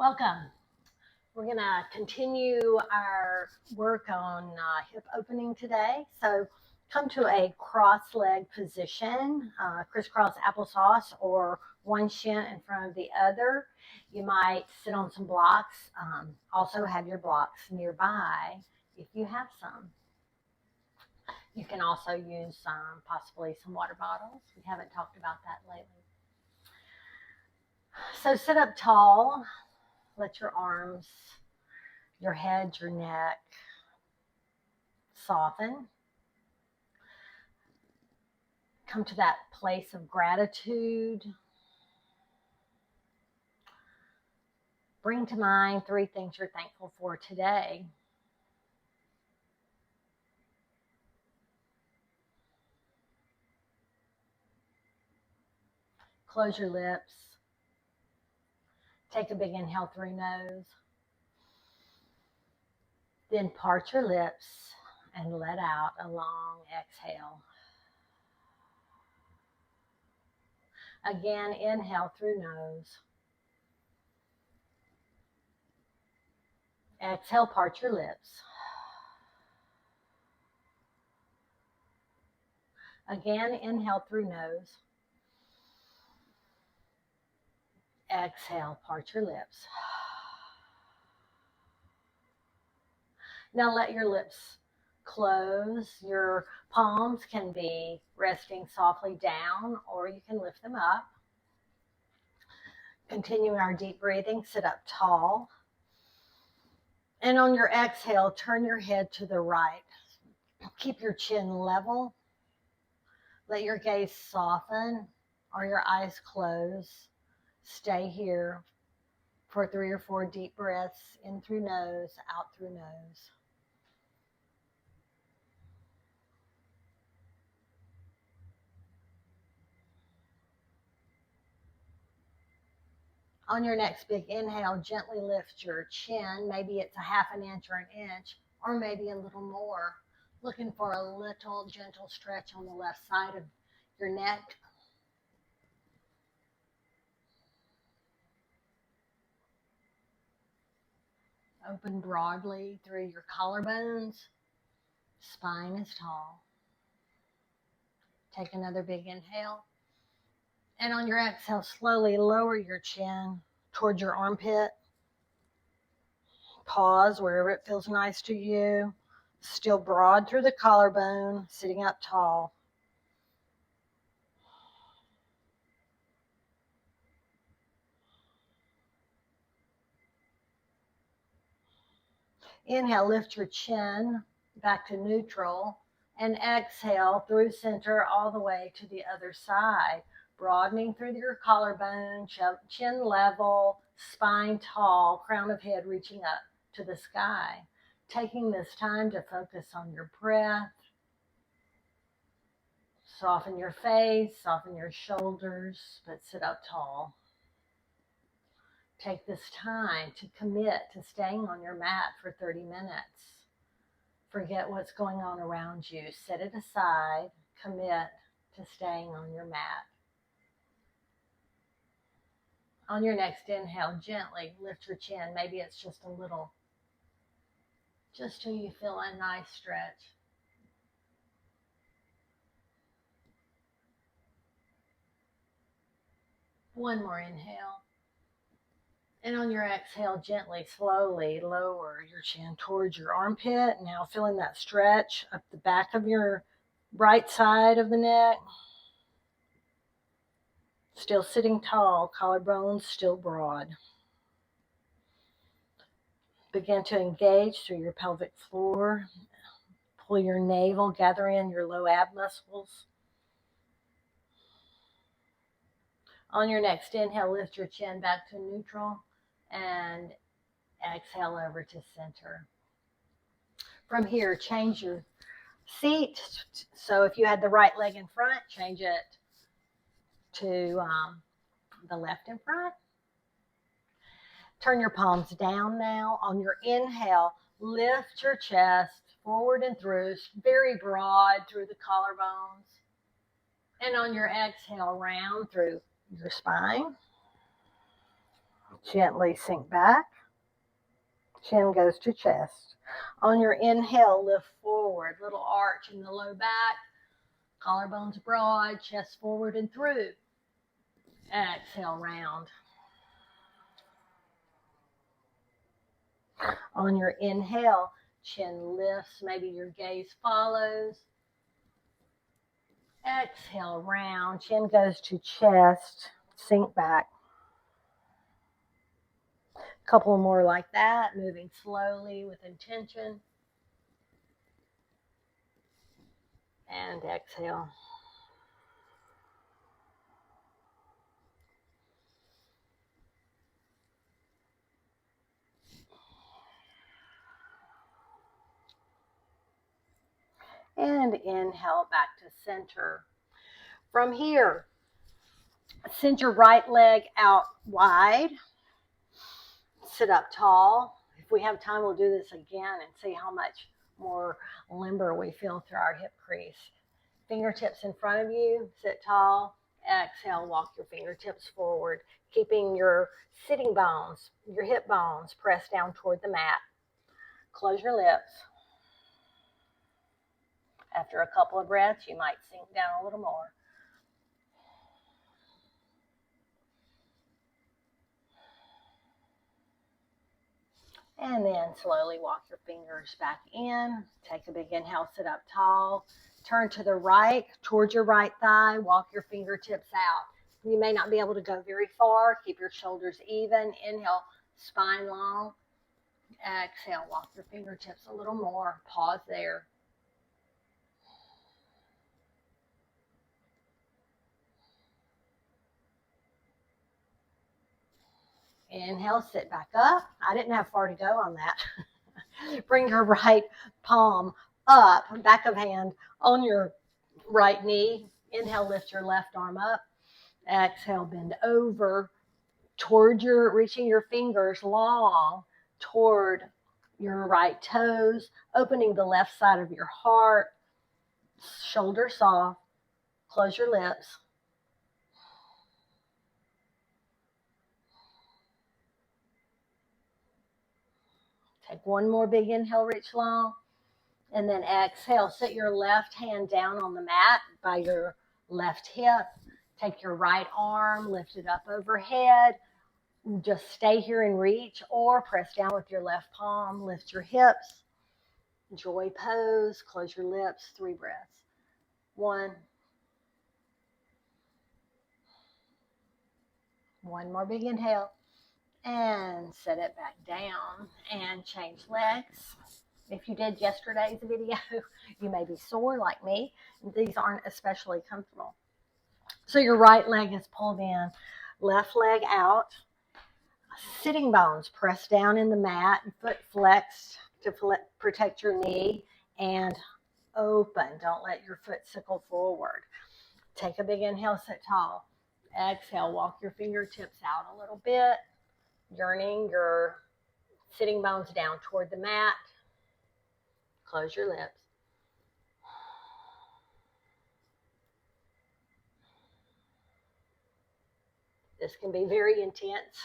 Welcome. We're going to continue our work on hip opening today. So come to a cross-leg position, crisscross applesauce, or one shin in front of the other. You might sit on some blocks. Also have your blocks nearby if you have some. You can also use possibly some water bottles. We haven't talked about that lately. So sit up tall. Let your arms, your head, your neck soften. Come to that place of gratitude. Bring to mind 3 things you're thankful for today. Close your lips. Take a big inhale through your nose. Then part your lips and let out a long exhale. Again, inhale through nose. Exhale, part your lips. Again, inhale through nose. Exhale, part your lips. Now let your lips close. Your palms can be resting softly down, or you can lift them up. Continuing our deep breathing, sit up tall. And on your exhale, turn your head to the right. Keep your chin level. Let your gaze soften or your eyes close. Stay here for 3 or 4 deep breaths, in through nose, out through nose. On your next big inhale, gently lift your chin. Maybe it's a half an inch or an inch, or maybe a little more. Looking for a little gentle stretch on the left side of your neck. Open broadly through your collarbones. Spine is tall. Take another big inhale. And on your exhale, slowly lower your chin towards your armpit. Pause wherever it feels nice to you. Still broad through the collarbone, sitting up tall. Inhale, lift your chin back to neutral, and exhale through center all the way to the other side, broadening through your collarbone, chin level, spine tall, crown of head reaching up to the sky. Taking this time to focus on your breath. Soften your face, soften your shoulders, but sit up tall. Take this time to commit to staying on your mat for 30 minutes. Forget what's going on around you. Set it aside. Commit to staying on your mat. On your next inhale, gently lift your chin. Maybe it's just a little, just till you feel a nice stretch. One more inhale. And on your exhale, gently, slowly lower your chin towards your armpit. Now feeling that stretch up the back of your right side of the neck. Still sitting tall, collarbones still broad. Begin to engage through your pelvic floor. Pull your navel, gather in your low ab muscles. On your next inhale, lift your chin back to neutral and exhale over to center. From here, change your seat. So if you had the right leg in front, change it to the left in front. Turn your palms down now. On your inhale, lift your chest forward and through, very broad through the collarbones. And on your exhale, round through your spine. Gently sink back. Chin goes to chest. On your inhale, lift forward. Little arch in the low back. Collarbones broad. Chest forward and through. Exhale, round. On your inhale, chin lifts. Maybe your gaze follows. Exhale, round. Chin goes to chest. Sink back. A couple more like that, moving slowly with intention. And exhale. And inhale back to center. From here, send your right leg out wide. Sit up tall. If we have time, we'll do this again and see how much more limber we feel through our hip crease. Fingertips in front of you. Sit tall. Exhale, walk your fingertips forward, keeping your sitting bones, your hip bones pressed down toward the mat. Close your lips. After a couple of breaths, you might sink down a little more. And then slowly walk your fingers back in. Take a big inhale, sit up tall. Turn to the right, towards your right thigh. Walk your fingertips out. You may not be able to go very far. Keep your shoulders even. Inhale, spine long. Exhale, walk your fingertips a little more. Pause there. Inhale, sit back up. I didn't have far to go on that. Bring your right palm up, back of hand on your right knee. Inhale, lift your left arm up. Exhale, bend over toward reaching your fingers long toward your right toes, opening the left side of your heart, shoulder soft. Close your lips. Take one more big inhale, reach long. And then exhale, sit your left hand down on the mat by your left hip. Take your right arm, lift it up overhead. Just stay here and reach, or press down with your left palm, lift your hips. Joy pose, close your lips, 3 breaths. 1. One more big inhale. And set it back down and change legs. If you did yesterday's video, you may be sore like me. These aren't especially comfortable. So your right leg is pulled in, left leg out. Sitting bones pressed down in the mat, foot flexed to protect your knee, and open. Don't let your foot sickle forward. Take a big inhale, sit tall. Exhale, walk your fingertips out a little bit, yearning your sitting bones down toward the mat. Close your lips. This can be very intense.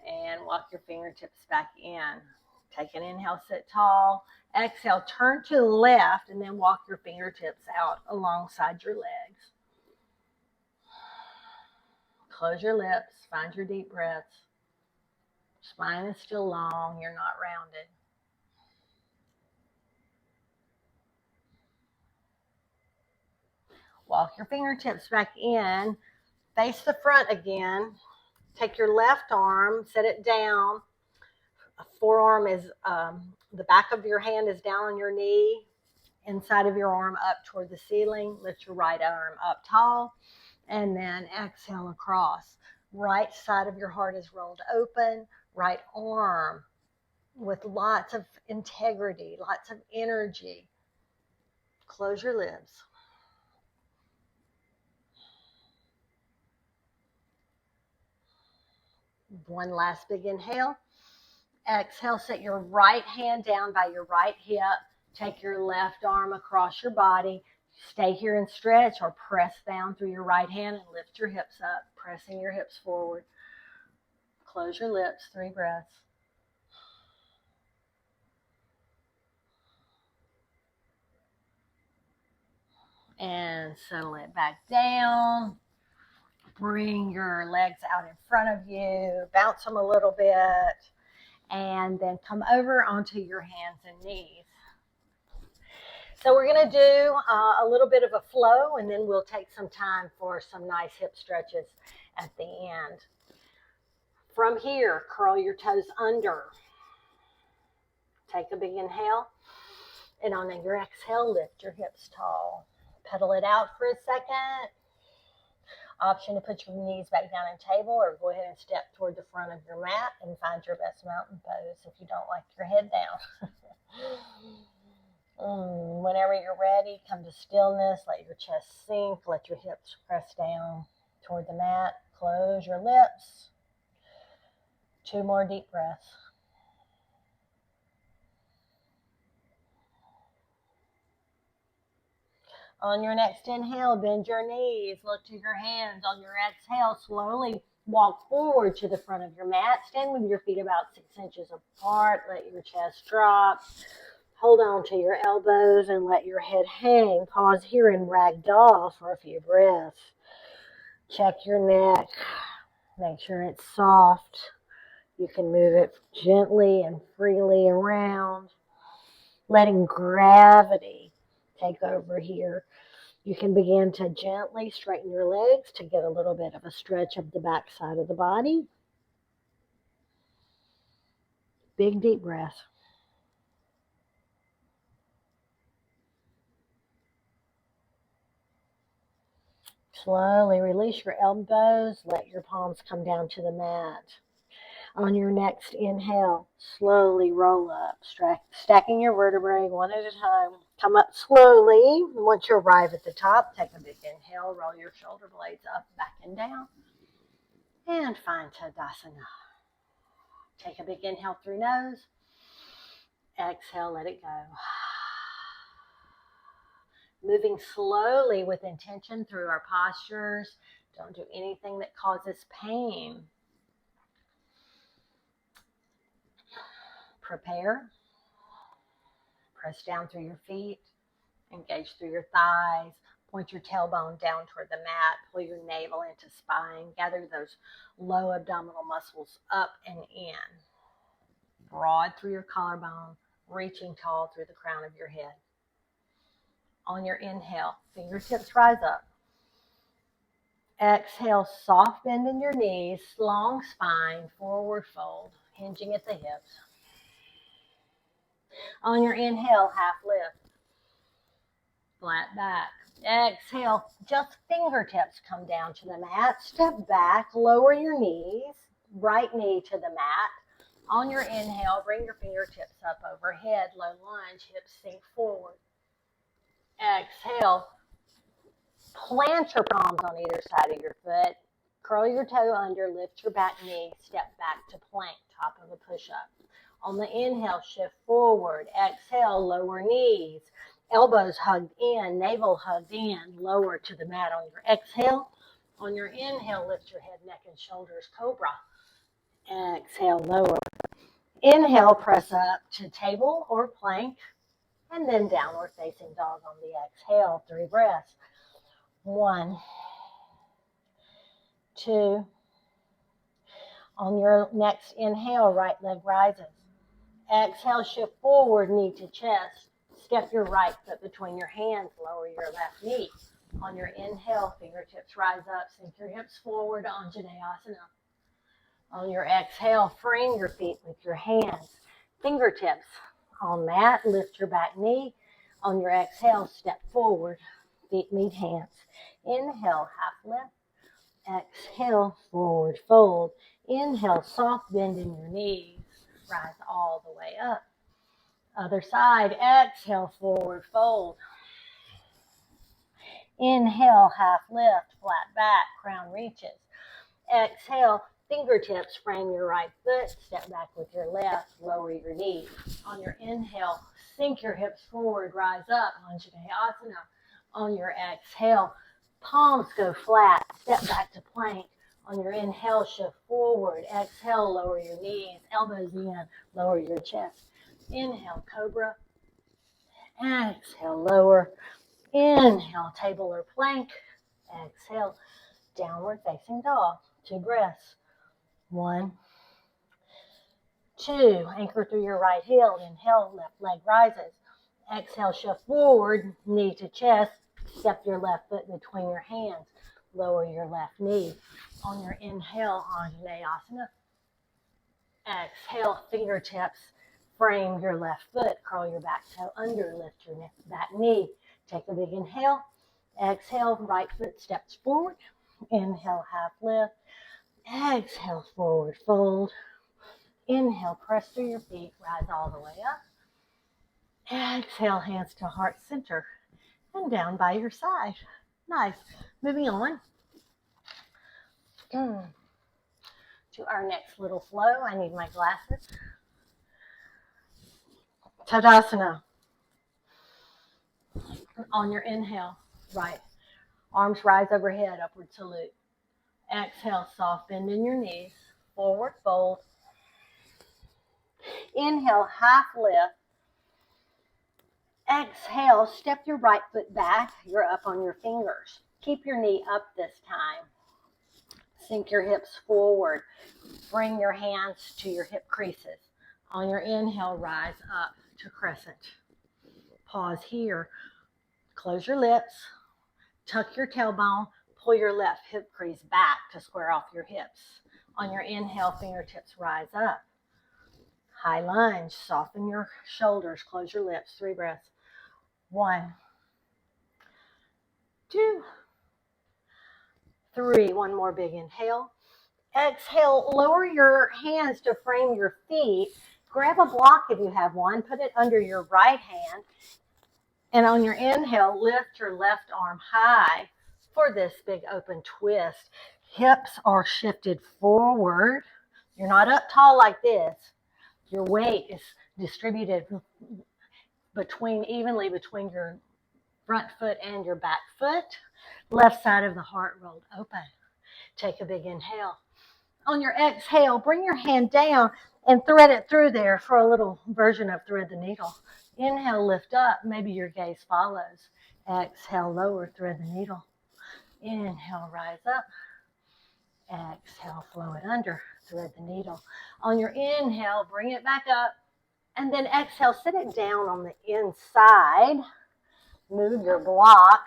And walk your fingertips back in. Take an inhale, sit tall. Exhale, turn to the left, and then walk your fingertips out alongside your legs. Close your lips. Find your deep breaths. Spine is still long. You're not rounded. Walk your fingertips back in. Face the front again. Take your left arm, set it down. Forearm is, the back of your hand is down on your knee. Inside of your arm up toward the ceiling. Lift your right arm up tall. And then exhale across. Right side of your heart is rolled open. Right arm with lots of integrity, lots of energy. Close your lips. One last big inhale. Exhale, set your right hand down by your right hip. Take your left arm across your body. Stay here and stretch, or press down through your right hand and lift your hips up, pressing your hips forward. Close your lips, 3 breaths. And settle it back down. Bring your legs out in front of you, bounce them a little bit, and then come over onto your hands and knees. So we're going to do a little bit of a flow, and then we'll take some time for some nice hip stretches at the end. From here, curl your toes under. Take a big inhale, and on your exhale, lift your hips tall. Pedal it out for a second. Option to put your knees back down in table, or go ahead and step toward the front of your mat and find your best mountain pose if you don't like your head down. Whenever you're ready, come to stillness. Let your chest sink. Let your hips press down toward the mat. Close your lips. 2 more deep breaths. On your next inhale, bend your knees. Look to your hands. On your exhale, slowly walk forward to the front of your mat. Stand with your feet about 6 inches apart. Let your chest drop. Hold on to your elbows and let your head hang. Pause here and ragdoll for a few breaths. Check your neck. Make sure it's soft. You can move it gently and freely around. Letting gravity take over here. You can begin to gently straighten your legs to get a little bit of a stretch of the back side of the body. Big deep breath. Slowly release your elbows. Let your palms come down to the mat. On your next inhale, slowly roll up, stacking your vertebrae one at a time. Come up slowly. Once you arrive at the top, take a big inhale. Roll your shoulder blades up, back, and down. And find Tadasana. Take a big inhale through nose. Exhale, let it go. Moving slowly with intention through our postures. Don't do anything that causes pain. Prepare. Press down through your feet. Engage through your thighs. Point your tailbone down toward the mat. Pull your navel into spine. Gather those low abdominal muscles up and in. Broad through your collarbone. Reaching tall through the crown of your head. On your inhale, fingertips rise up. Exhale, soft bend in your knees, long spine, forward fold, hinging at the hips. On your inhale, half lift, flat back. Exhale, just fingertips come down to the mat. Step back, lower your knees, right knee to the mat. On your inhale, bring your fingertips up overhead, low lunge, hips sink forward. Exhale, plant your palms on either side of your foot. Curl your toe under, lift your back knee, step back to plank, top of a push-up. On the inhale, shift forward. Exhale, lower knees. Elbows hugged in, navel hugged in, lower to the mat on your exhale. On your inhale, lift your head, neck, and shoulders, cobra. Exhale, lower. Inhale, press up to table or plank, and then downward facing dog on the exhale. 3 breaths. 1, 2. On your next inhale, right leg rises. Exhale, shift forward, knee to chest. Step your right foot between your hands, lower your left knee. On your inhale, fingertips rise up, sink your hips forward, Anjaneyasana. On your exhale, frame your feet with your hands. Fingertips on mat, lift your back knee. On your exhale, step forward, feet meet hands. Inhale, half lift. Exhale, forward fold. Inhale, soft bend in your knees. Rise all the way up. Other side, exhale, forward fold. Inhale, half lift, flat back, crown reaches. Exhale, fingertips frame your right foot, step back with your left, lower your knee. On your inhale, sink your hips forward, rise up, Anjaneyasana. On your exhale, palms go flat, step back to plank, On your inhale, shift forward. Exhale, lower your knees, elbows in, lower your chest. Inhale, cobra. Exhale, lower. Inhale, table or plank. Exhale, downward facing dog. 2 breaths. 1, 2. Anchor through your right heel. Inhale, left leg rises. Exhale, shift forward, knee to chest. Step your left foot between your hands. Lower your left knee. On your inhale, Anjaneyasana. Exhale, fingertips. Frame your left foot. Curl your back toe under. Lift your back knee. Take a big inhale. Exhale, right foot steps forward. Inhale, half lift. Exhale, forward fold. Inhale, press through your feet. Rise all the way up. Exhale, hands to heart center and down by your side. Nice. Moving on to our next little flow. I need my glasses. Tadasana. On your inhale, right. Arms rise overhead, upward salute. Exhale, soft bend in your knees. Forward fold. Inhale, half lift. Exhale, step your right foot back. You're up on your fingers. Keep your knee up this time. Sink your hips forward. Bring your hands to your hip creases. On your inhale, rise up to crescent. Pause here. Close your lips. Tuck your tailbone. Pull your left hip crease back to square off your hips. On your inhale, fingertips rise up. High lunge. Soften your shoulders. Close your lips. 3 breaths. 1, 2, 3. One more big inhale. Exhale, lower your hands to frame your feet. Grab a block if you have one. Put it under your right hand. And on your inhale, lift your left arm high for this big open twist. Hips are shifted forward. You're not up tall like this. Your weight is distributed evenly between your front foot and your back foot. Left side of the heart rolled open. Take a big inhale. On your exhale, bring your hand down and thread it through there for a little version of thread the needle. Inhale, lift up. Maybe your gaze follows. Exhale, lower, thread the needle. Inhale, rise up. Exhale, flow it under, thread the needle. On your inhale, bring it back up. And then exhale, sit it down on the inside. Move your block.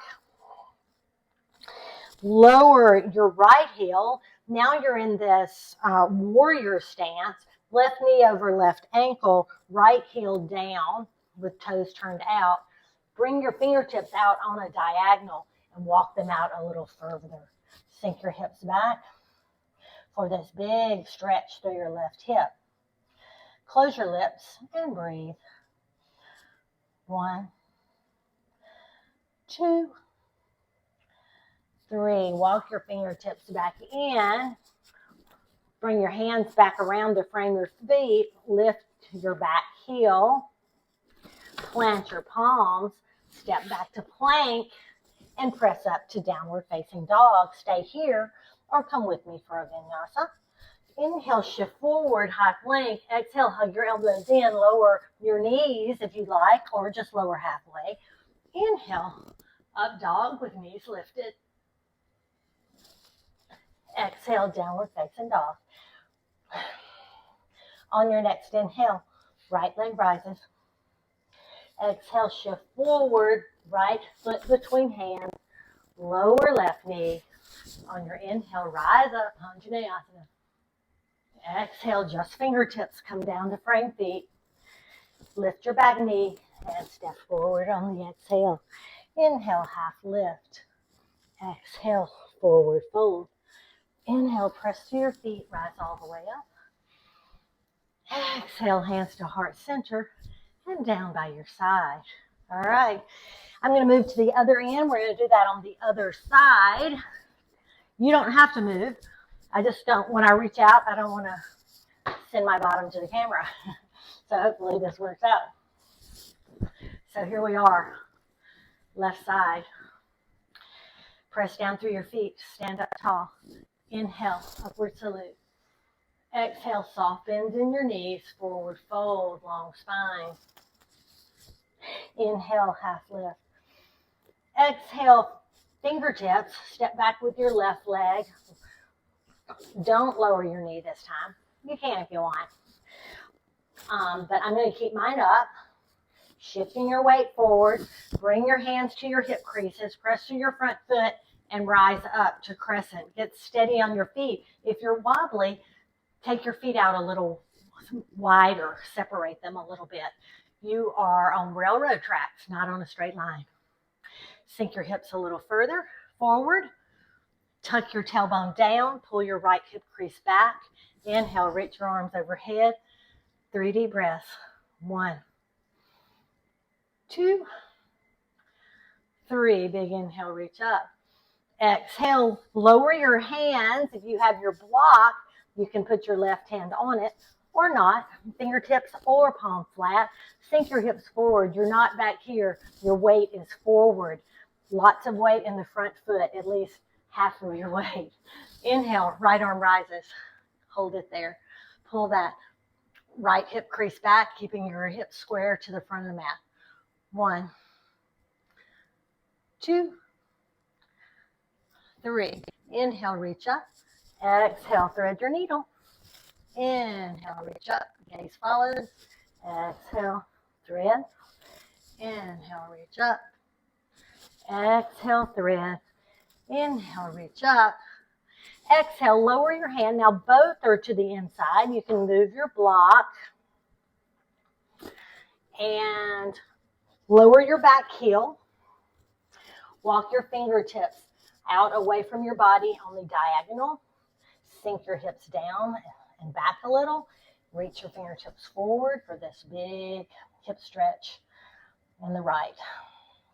Lower your right heel. Now you're in this warrior stance. Left knee over left ankle, right heel down with toes turned out. Bring your fingertips out on a diagonal and walk them out a little further. Sink your hips back for this big stretch through your left hip. Close your lips and breathe. 1, 2, 3. Walk your fingertips back in. Bring your hands back around to frame your feet. Lift your back heel. Plant your palms. Step back to plank and press up to downward facing dog. Stay here or come with me for a vinyasa. Inhale, shift forward, high plank. Exhale, hug your elbows in. Lower your knees if you like, or just lower halfway. Inhale, up dog with knees lifted. Exhale, downward facing dog. On your next inhale, right leg rises. Exhale, shift forward, right foot between hands, lower left knee. On your inhale, rise up, Anjaneyasana. Exhale, just fingertips come down to frame feet. Lift your back knee and step forward on the exhale. Inhale, half lift. Exhale, forward fold. Inhale, press to your feet, rise all the way up. Exhale, hands to heart center and down by your side. All right, I'm going to move to the other end. We're going to do that on the other side. You don't have to move. I just don't, when I reach out, I don't want to send my bottom to the camera. So hopefully this works out. So here we are, left side. Press down through your feet, stand up tall. Inhale, upward salute. Exhale, soft bends in your knees, forward fold, long spine. Inhale, half lift. Exhale, fingertips, step back with your left leg. Don't lower your knee this time. You can if you want. But I'm going to keep mine up. Shifting your weight forward. Bring your hands to your hip creases. Press to your front foot and rise up to crescent. Get steady on your feet. If you're wobbly, take your feet out a little wider. Separate them a little bit. You are on railroad tracks, not on a straight line. Sink your hips a little further forward. Tuck your tailbone down. Pull your right hip crease back. Inhale, reach your arms overhead. 3 deep breaths. 1, 2, 3. Big inhale, reach up. Exhale, lower your hands. If you have your block, you can put your left hand on it or not. Fingertips or palm flat. Sink your hips forward. You're not back here. Your weight is forward. Lots of weight in the front foot, at least half of your weight. Inhale, right arm rises. Hold it there. Pull that right hip crease back, keeping your hips square to the front of the mat. 1, 2, 3. Inhale, reach up. Exhale, thread your needle. Inhale, reach up. Gaze follows. Exhale, thread. Inhale, reach up. Exhale, thread. Inhale, reach up. Exhale, lower your hand. Now both are to the inside. You can move your block and lower your back heel. Walk your fingertips out away from your body on the diagonal. Sink your hips down and back a little. Reach your fingertips forward for this big hip stretch in the right.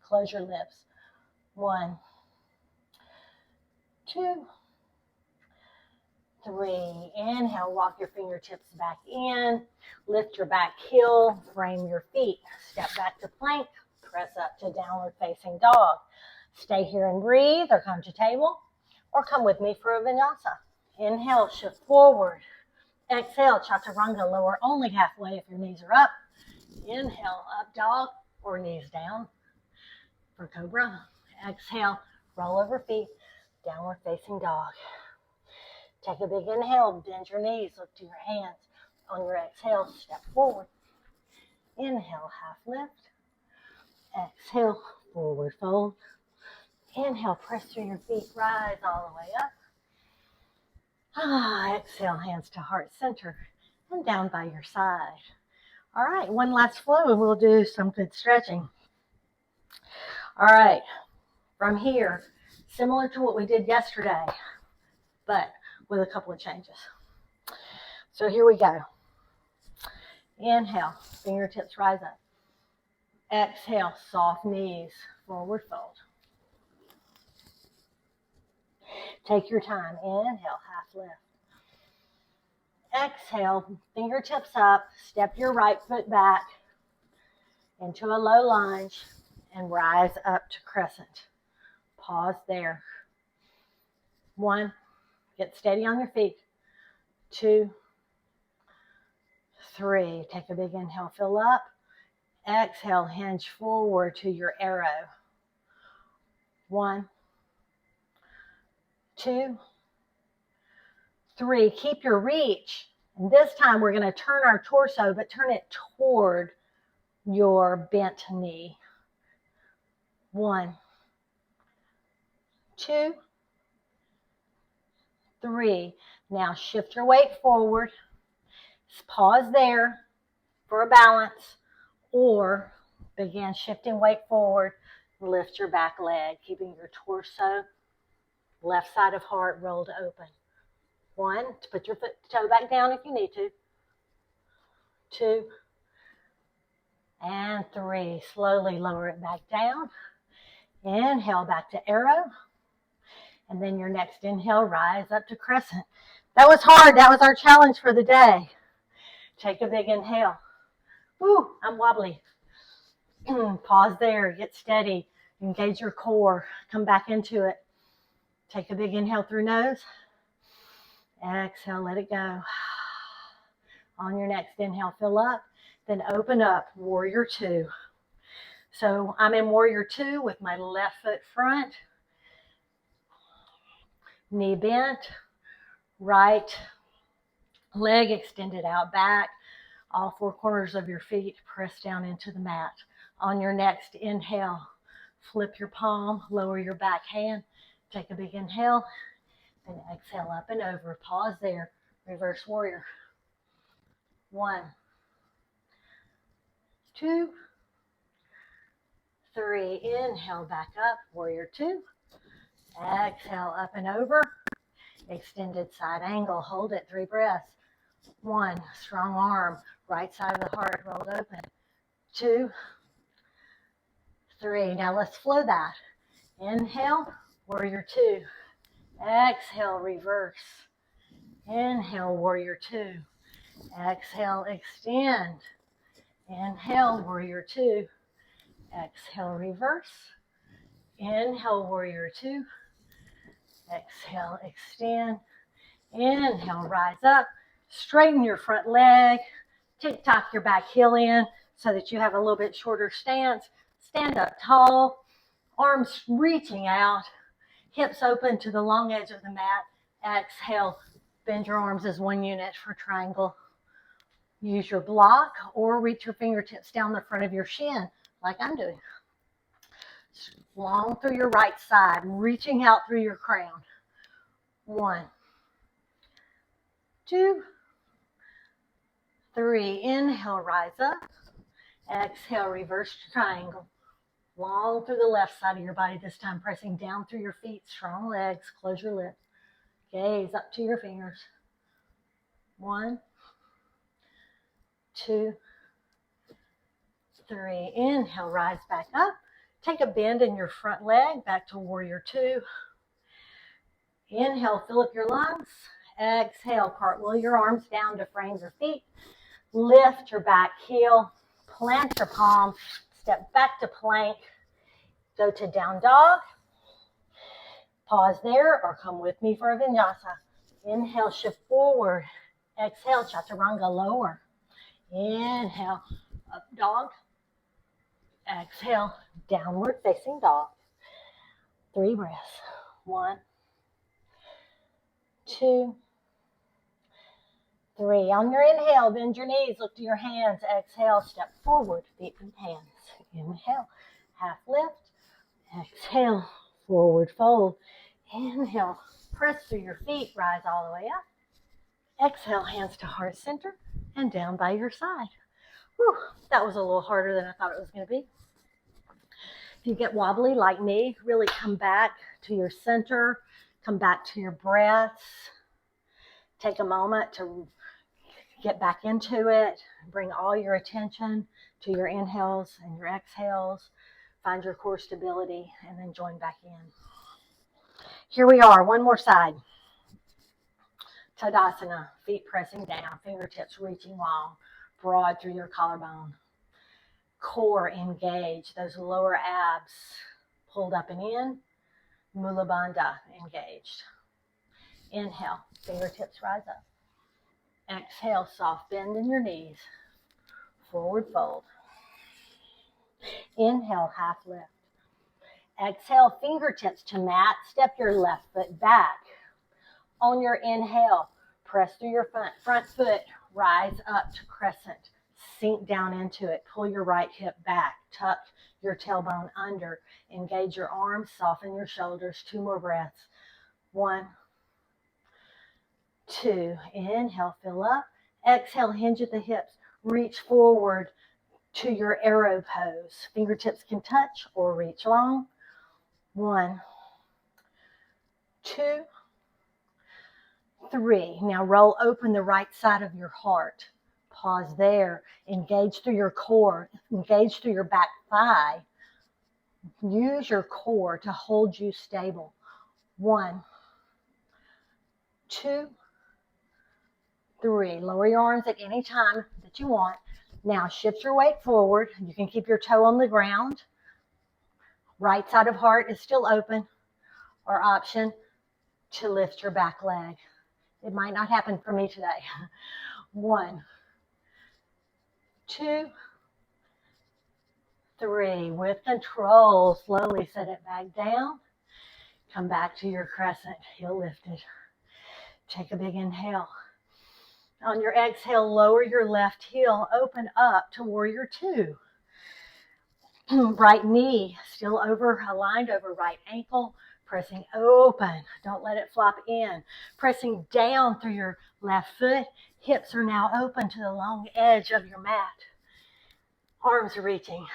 Close your lips. 1, 2, 3. Inhale, walk your fingertips back in. Lift your back heel, frame your feet. Step back to plank, press up to downward facing dog. Stay here and breathe, or come to table, or come with me for a vinyasa. Inhale, shift forward. Exhale, chaturanga, lower only halfway if your knees are up. Inhale, up dog, or knees down for cobra. Exhale, roll over feet, downward facing dog. Take a big inhale, bend your knees, look to your hands. On your exhale, step forward. Inhale, half lift. Exhale, forward fold. Inhale, press through your feet, rise all the way up. Exhale, hands to heart center and down by your side. All right, one last flow and we'll do some good stretching. All right, from here, similar to what we did yesterday, but with a couple of changes. So here we go. Inhale, fingertips rise up. Exhale, soft knees, forward fold. Take your time. Inhale, half lift. Exhale, fingertips up. Step your right foot back into a low lunge and rise up to crescent. Pause there. 1, get steady on your feet. 2, 3, take a big inhale, fill up. Exhale, hinge forward to your arrow. 1, 2, 3. Keep your reach. And this time we're going to turn our torso, but turn it toward your bent knee. 1, 2, 3. Now shift your weight forward. Pause there for a balance, or begin shifting weight forward. Lift your back leg, keeping your torso, left side of heart rolled open. 1, to put your toe back down if you need to. 2, and 3. Slowly lower it back down. Inhale back to arrow. And then your next inhale, rise up to crescent. That was hard. That was our challenge for the day. Take a big inhale. Woo, I'm wobbly. Pause there. Get steady. Engage your core. Come back into it. Take a big inhale through nose. Exhale, let it go. On your next inhale, fill up, then open up, warrior two. So I'm in warrior two with my left foot front, knee bent, right leg extended out back, all four corners of your feet press down into the mat. On your next inhale, flip your palm, lower your back hand, take a big inhale, and exhale up and over. Pause there, reverse warrior. 1, 2, 3, inhale back up, warrior two. Exhale up and over, extended side angle, hold it, 3 breaths. 1, strong arm, right side of the heart rolled open. 2, 3, now let's flow that. Inhale, warrior two. Exhale, reverse. Inhale, warrior two. Exhale, extend. Inhale, warrior two. Exhale, reverse. Inhale, warrior two. Exhale, extend. Inhale, rise up. Straighten your front leg. Tick-tock your back heel in so that you have a little bit shorter stance. Stand up tall. Arms reaching out. Hips open to the long edge of the mat. Exhale. Bend your arms as one unit for triangle. Use your block or reach your fingertips down the front of your shin like I'm doing. Long through your right side, reaching out through your crown. 1, 2, 3. Inhale, rise up. Exhale, reverse triangle. Long through the left side of your body this time, pressing down through your feet, strong legs, close your lips. Gaze up to your fingers. 1, 2, 3. Inhale, rise back up. Take a bend in your front leg, back to warrior two. Inhale, fill up your lungs. Exhale, cartwheel your arms down to frame your feet. Lift your back heel, plant your palm, step back to plank, go to down dog. Pause there or come with me for a vinyasa. Inhale, shift forward. Exhale, chaturanga, lower. Inhale, up dog. Exhale, downward facing dog. 3 breaths. 1, 2, 3. On your inhale, bend your knees, look to your hands. Exhale, step forward, feet and hands. Inhale, half lift. Exhale, forward fold. Inhale, press through your feet, rise all the way up. Exhale, hands to heart center and down by your side. Whew, that was a little harder than I thought it was going to be. If you get wobbly like me, really come back to your center, come back to your breaths. Take a moment to get back into it. Bring all your attention to your inhales and your exhales. Find your core stability and then join back in. Here we are, one more side. Tadasana, feet pressing down, fingertips reaching long, broad through your collarbone. Core engaged, those lower abs pulled up and in. Mula Bandha engaged. Inhale, fingertips rise up. Exhale, soft bend in your knees. Forward fold. Inhale, half lift. Exhale, fingertips to mat. Step your left foot back. On your inhale, press through your front foot. Rise up to crescent. Sink down into it. Pull your right hip back. Tuck your tailbone under. Engage your arms. Soften your shoulders. 2 more breaths. 1, 2. Inhale, fill up. Exhale, hinge at the hips. Reach forward to your arrow pose. Fingertips can touch or reach long. 1, 2, 3. Now roll open the right side of your heart. Pause there. Engage through your core. Engage through your back thigh. Use your core to hold you stable. 1, 2, 3. Lower your arms at any time that you want. Now shift your weight forward. You can keep your toe on the ground. Right side of heart is still open. Or option to lift your back leg. It might not happen for me today. 1, 2, 3. With control, slowly set it back down. Come back to your crescent, heel lifted. Take a big inhale. On your exhale, lower your left heel, open up to warrior 2. Right knee still aligned over right ankle, pressing open. Don't let it flop in. Pressing down through your left foot. Hips are now open to the long edge of your mat. Arms are reaching.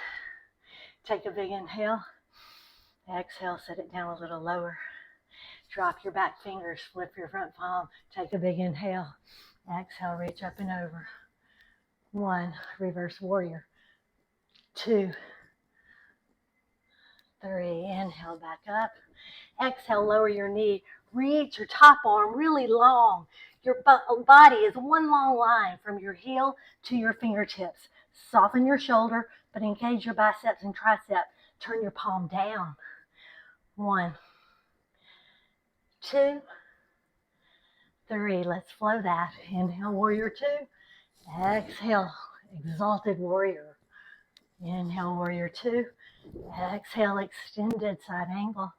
Take a big inhale. Exhale, set it down a little lower. Drop your back fingers, flip your front palm. Take a big inhale. Exhale, reach up and over. 1, reverse warrior. 2, 3, inhale back up. Exhale, lower your knee. Reach your top arm really long. Your body is one long line from your heel to your fingertips. Soften your shoulder, but engage your biceps and triceps. Turn your palm down. 1, 2, 3. Let's flow that. Inhale, warrior 2. Exhale, exalted warrior. Inhale, warrior 2. Exhale, extended side angle.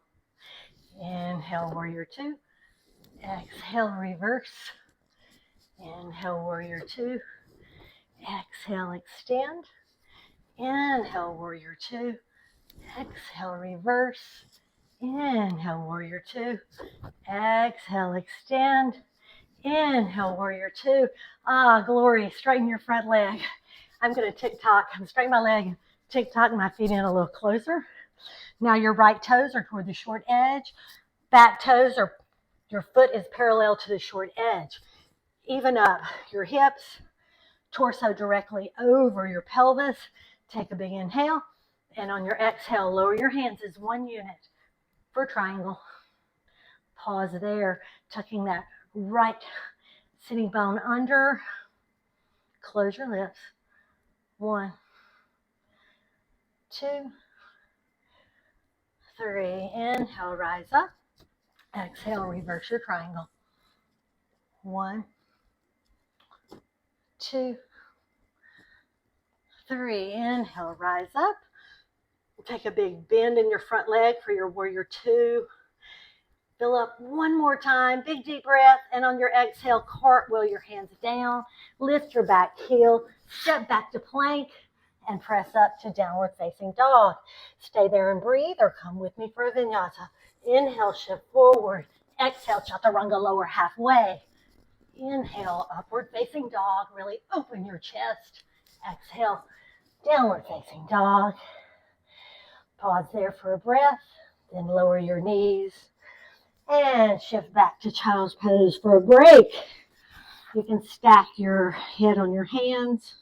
Inhale, warrior 2. Exhale, reverse. Inhale, warrior 2. Exhale, extend. Inhale, warrior 2. Exhale, reverse. Inhale, warrior 2. Exhale, extend. Inhale, warrior 2. Ah, glory. Straighten your front leg. I'm going to tick-tock. I'm straighten my leg and tick-tock my feet in a little closer. Now your right toes are toward the short edge. Back toes are, your foot is parallel to the short edge. Even up your hips, torso directly over your pelvis. Take a big inhale. And on your exhale, lower your hands as one unit for triangle. Pause there, tucking that right sitting bone under. Close your lips. 1, 2, 3. Inhale, rise up. Exhale, reverse your triangle. 1, 2, 3. Inhale, rise up. Take a big bend in your front leg for your warrior 2. Fill up one more time, big deep breath, and on your exhale, cartwheel your hands down, lift your back heel, step back to plank, and press up to downward facing dog. Stay there and breathe, or come with me for a vinyasa. Inhale, shift forward. Exhale, chaturanga, lower halfway. Inhale, upward facing dog, really open your chest. Exhale, downward facing dog. Pause there for a breath, then lower your knees. And shift back to child's pose for a break. You can stack your head on your hands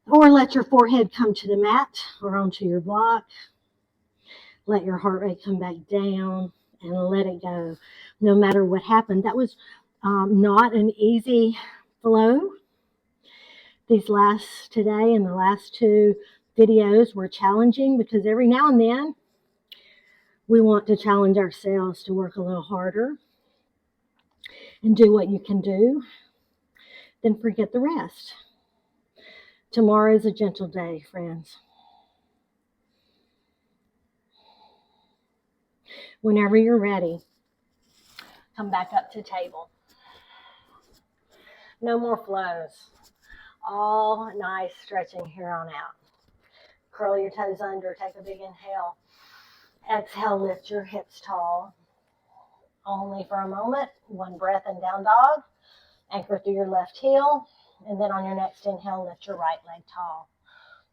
or let your forehead come to the mat or onto your block. Let your heart rate come back down and let it go. No matter what happened, that was not an easy flow. Today and the last 2 videos were challenging because every now and then we want to challenge ourselves to work a little harder and do what you can do, then forget the rest. Tomorrow is a gentle day, friends. Whenever you're ready, come back up to table. No more flows. All nice stretching here on out. Curl your toes under, take a big inhale. Exhale, lift your hips tall. Only for a moment. 1 breath and down dog. Anchor through your left heel. And then on your next inhale, lift your right leg tall.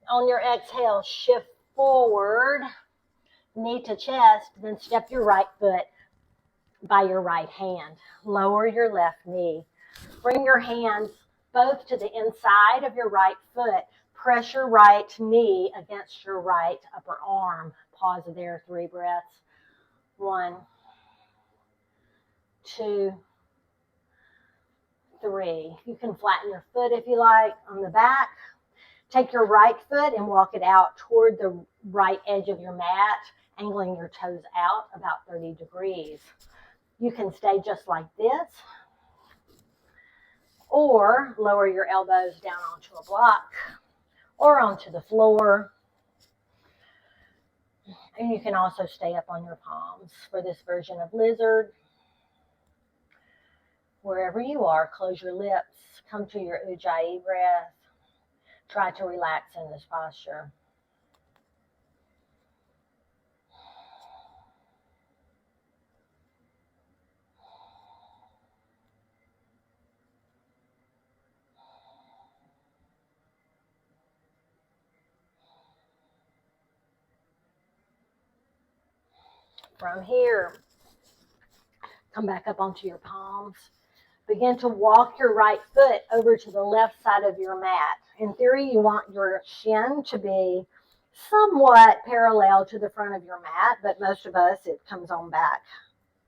On your exhale, shift forward, knee to chest, then step your right foot by your right hand. Lower your left knee. Bring your hands both to the inside of your right foot. Press your right knee against your right upper arm. Pause there, 3 breaths. 1, 2, 3. You can flatten your foot if you like on the back. Take your right foot and walk it out toward the right edge of your mat, angling your toes out about 30 degrees. You can stay just like this, or lower your elbows down onto a block or onto the floor. And you can also stay up on your palms for this version of lizard. Wherever you are, close your lips, come to your Ujjayi breath. Try to relax in this posture. From here, come back up onto your palms. Begin to walk your right foot over to the left side of your mat. In theory, you want your shin to be somewhat parallel to the front of your mat, but most of us, it comes on back,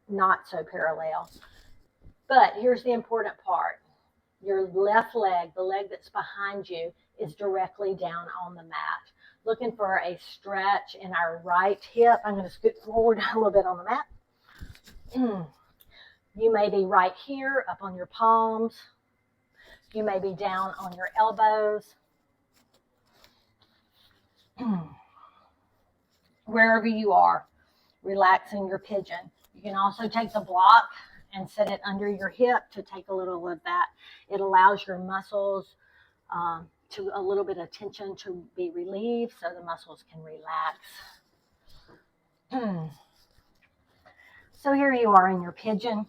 not so parallel. But here's the important part. Your left leg, the leg that's behind you, is directly down on the mat. Looking for a stretch in our right hip. I'm going to scoot forward a little bit on the mat. You may be right here up on your palms. You may be down on your elbows. Wherever you are, relaxing your pigeon. You can also take the block and set it under your hip to take a little of that. It allows your muscles to a little bit of tension to be relieved so the muscles can relax. So here you are in your pigeon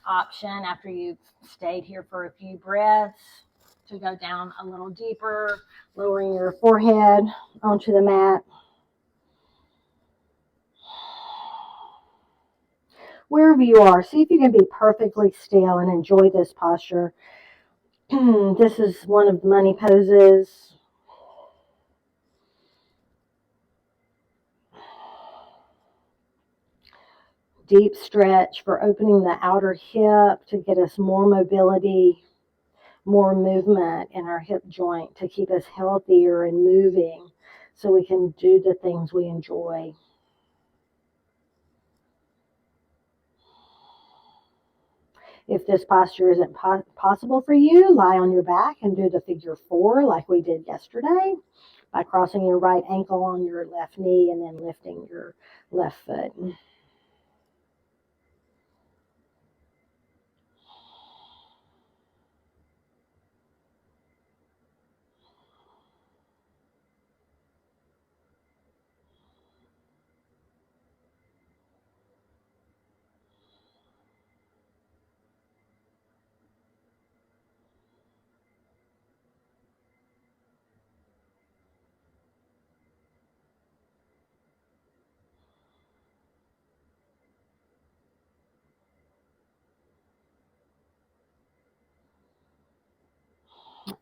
option after you've stayed here for a few breaths, to go down a little deeper, lowering your forehead onto the mat. Wherever you are, see if you can be perfectly still and enjoy this posture. This is one of the money poses. Deep stretch for opening the outer hip to get us more mobility, more movement in our hip joint to keep us healthier and moving so we can do the things we enjoy. If this posture isn't possible for you, lie on your back and do the figure 4 like we did yesterday by crossing your right ankle on your left knee and then lifting your left foot.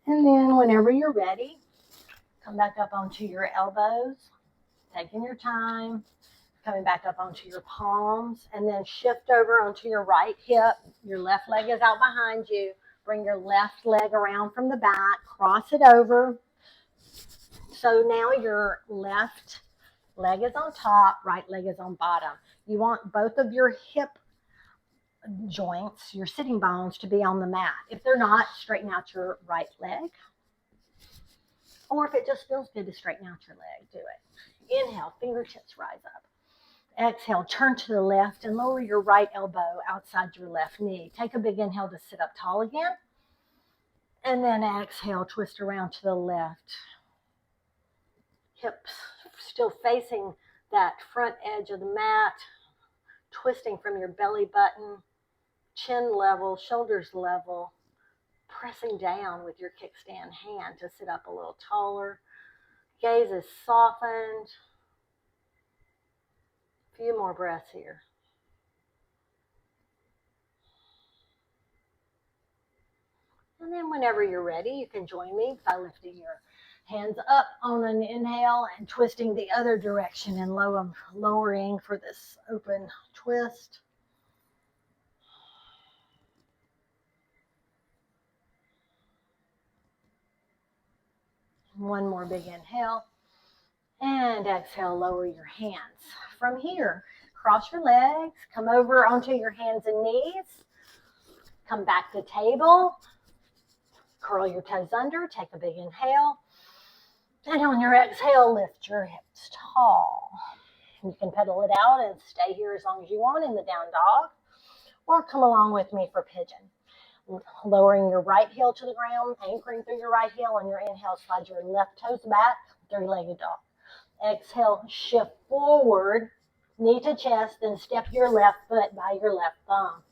And then whenever you're ready, come back up onto your elbows, taking your time, coming back up onto your palms, and then shift over onto your right hip. Your left leg is out behind you. Bring your left leg around from the back, cross it over. So now your left leg is on top, right leg is on bottom. You want both of your hip joints, your sitting bones, to be on the mat. If they're not, straighten out your right leg. Or if it just feels good to straighten out your leg, do it. Inhale, fingertips rise up. Exhale, turn to the left and lower your right elbow outside your left knee. Take a big inhale to sit up tall again. And then exhale, twist around to the left. Hips still facing that front edge of the mat, twisting from your belly button, chin level, shoulders level, pressing down with your kickstand hand to sit up a little taller. Gaze is softened. A few more breaths here. And then whenever you're ready, you can join me by lifting your hands up on an inhale and twisting the other direction and lowering for this open twist. One more big inhale. And exhale, lower your hands. From here, Cross your legs. Come over onto your hands and knees. Come back to table. Curl your toes under. Take a big inhale. And on your exhale, lift your hips tall. You can pedal it out and stay here as long as you want in the down dog. Or come along with me for pigeon. Lowering your right heel to the ground, anchoring through your right heel. On your inhale, slide your left toes back, three-legged dog. Exhale, shift forward, knee to chest, then step your left foot by your left thumb.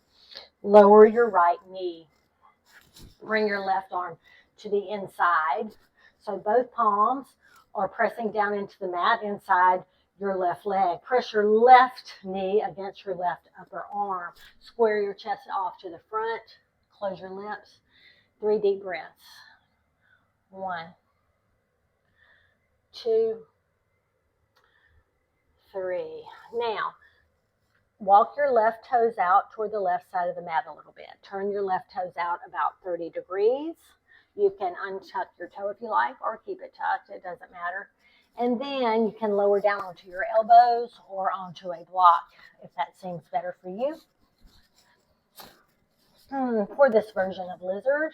Lower your right knee. Bring your left arm to the inside. So both palms are pressing down into the mat inside your left leg. Press your left knee against your left upper arm. Square your chest off to the front. Close your lips. 3 deep breaths. 1, 2, 3. Now, walk your left toes out toward the left side of the mat a little bit. Turn your left toes out about 30 degrees. You can untuck your toe if you like, or keep it tucked. It doesn't matter. And then you can lower down onto your elbows or onto a block if that seems better for you. For this version of lizard,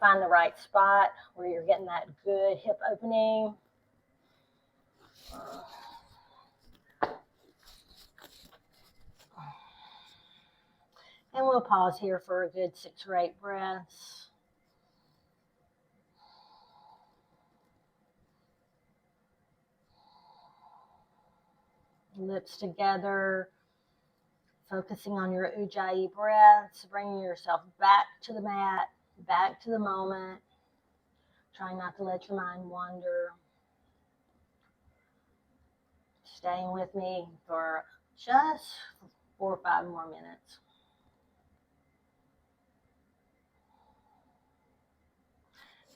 find the right spot where you're getting that good hip opening. And we'll pause here for a good 6 or 8 breaths. Lips together. Focusing on your Ujjayi breaths, bringing yourself back to the mat, back to the moment. Trying not to let your mind wander. Staying with me for just 4 or 5 more minutes.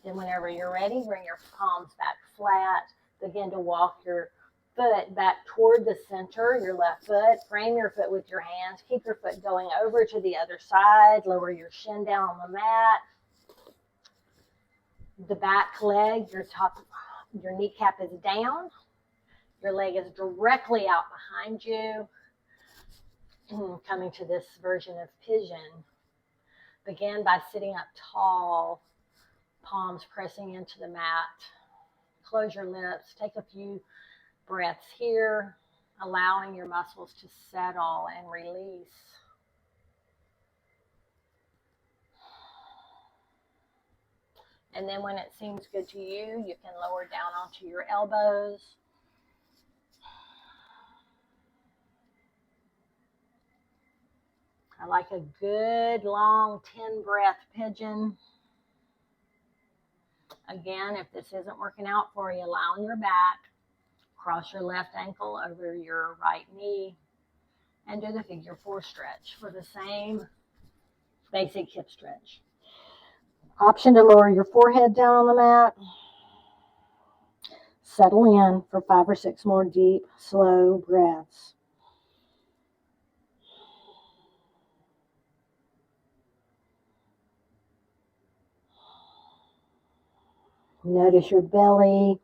Then whenever you're ready, bring your palms back flat. Begin to walk your foot back toward the center, your left foot. Frame your foot with your hands. Keep your foot going over to the other side. Lower your shin down on the mat. The back leg, your kneecap is down. Your leg is directly out behind you. Coming to this version of pigeon. Begin by sitting up tall, palms pressing into the mat. Close your lips. Take a few breaths here, allowing your muscles to settle and release. And then when it seems good to you, you can lower down onto your elbows. I like a good long 10 breath pigeon. Again, if this isn't working out for you, lie on your back. Cross your left ankle over your right knee and do the figure 4 stretch for the same basic hip stretch. Option to lower your forehead down on the mat. Settle in for 5 or 6 more deep, slow breaths. Notice your belly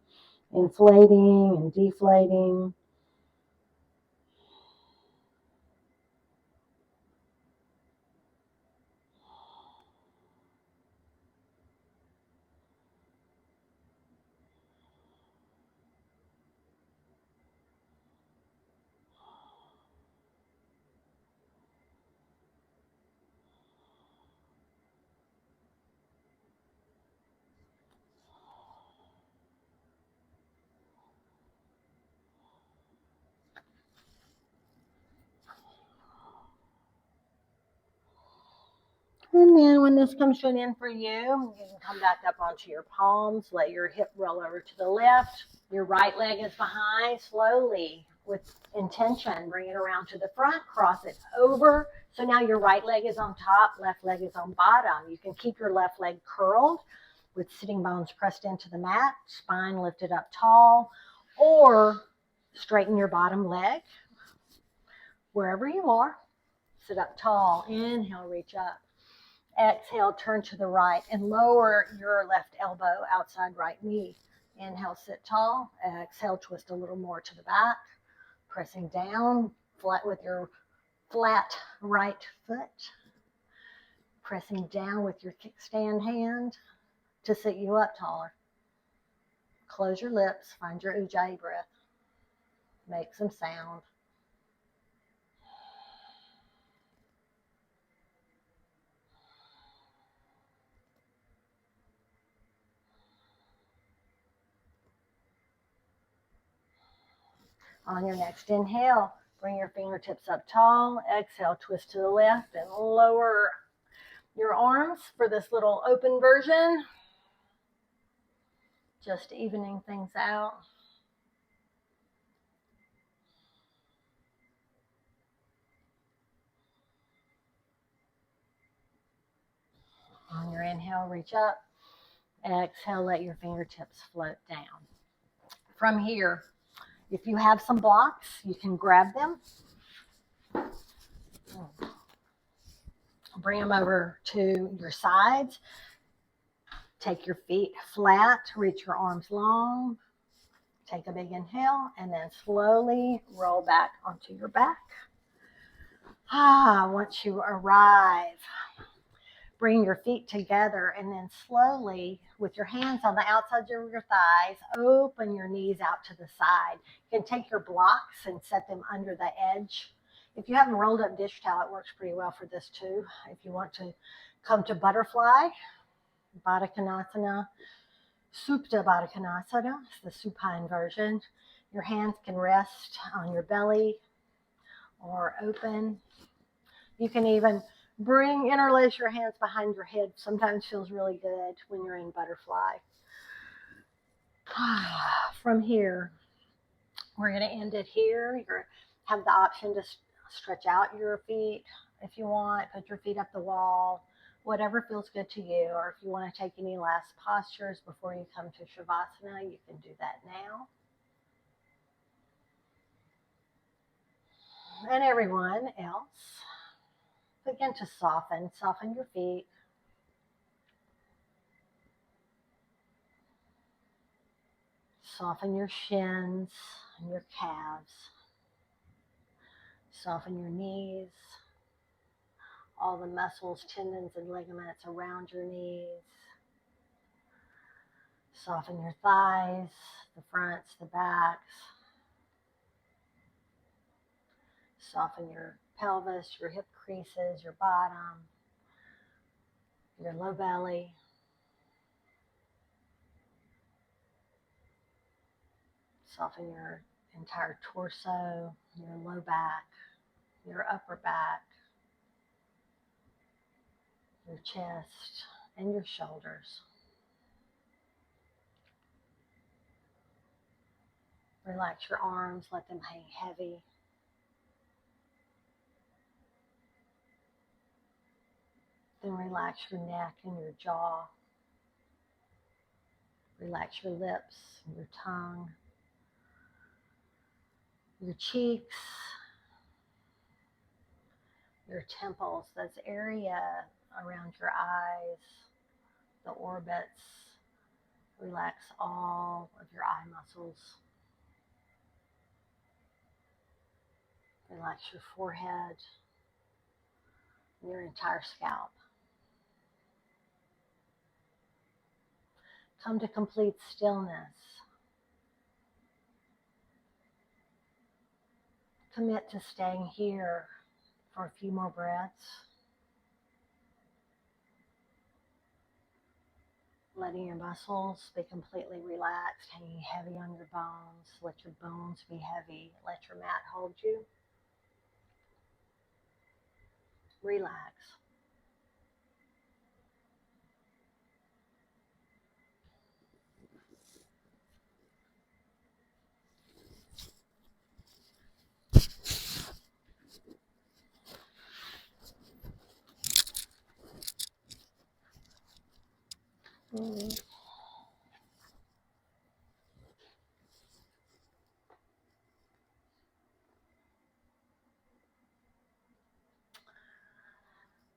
inflating and deflating. And then when this comes to an end for you, you can come back up onto your palms. Let your hip roll over to the left. Your right leg is behind. Slowly, with intention, bring it around to the front. Cross it over. So now your right leg is on top, left leg is on bottom. You can keep your left leg curled with sitting bones pressed into the mat, spine lifted up tall, or straighten your bottom leg wherever you are. Sit up tall. Inhale, reach up. Exhale, turn to the right and lower your left elbow outside right knee. Inhale, sit tall. Exhale, twist a little more to the back. Pressing down flat with your flat right foot. Pressing down with your kickstand hand to sit you up taller. Close your lips, find your ujjayi breath. Make some sound. On your next inhale, bring your fingertips up tall. Exhale, twist to the left and lower your arms for this little open version. Just evening things out. On your inhale, reach up. Exhale, let your fingertips float down. From here, if you have some blocks, you can grab them. Bring them over to your sides. Take your feet flat, reach your arms long. Take a big inhale and then slowly roll back onto your back. Once you arrive, bring your feet together and then slowly, with your hands on the outsides of your thighs, open your knees out to the side. You can take your blocks and set them under the edge. If you have a rolled up dish towel, it works pretty well for this too. If you want to come to butterfly, Baddha Konasana, Supta Baddha Konasana, it's the supine version. Your hands can rest on your belly or open. You can even interlace your hands behind your head. Sometimes feels really good when you're in butterfly. From here, we're going to end it here. You have the option to stretch out your feet if you want. Put your feet up the wall, whatever feels good to you. Or if you want to take any last postures before you come to Shavasana, you can do that now. And everyone else, begin to soften your feet. Soften your shins and your calves. Soften your knees, all the muscles, tendons, and ligaments around your knees. Soften your thighs, the fronts, the backs. Soften your pelvis, your hip creases, your bottom, your low belly. Soften your entire torso, your low back, your upper back, your chest, and your shoulders. Relax your arms, let them hang heavy. Then relax your neck and your jaw. Relax your lips, your tongue, your cheeks, your temples, this area around your eyes, the orbits. Relax all of your eye muscles. Relax your forehead, your entire scalp. Come to complete stillness. Commit to staying here for a few more breaths. Letting your muscles be completely relaxed, hanging heavy on your bones. Let your bones be heavy. Let your mat hold you. Relax.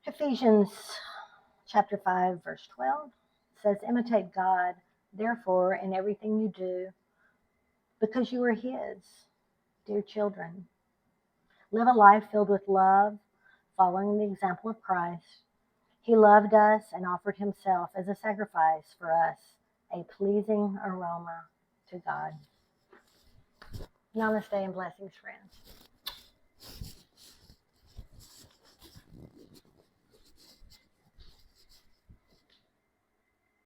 Ephesians chapter 5, verse 12 says, imitate God, therefore, in everything you do, because you are His. Dear children, live a life filled with love, following the example of Christ. He loved us and offered himself as a sacrifice for us, a pleasing aroma to God. Namaste and blessings, friends.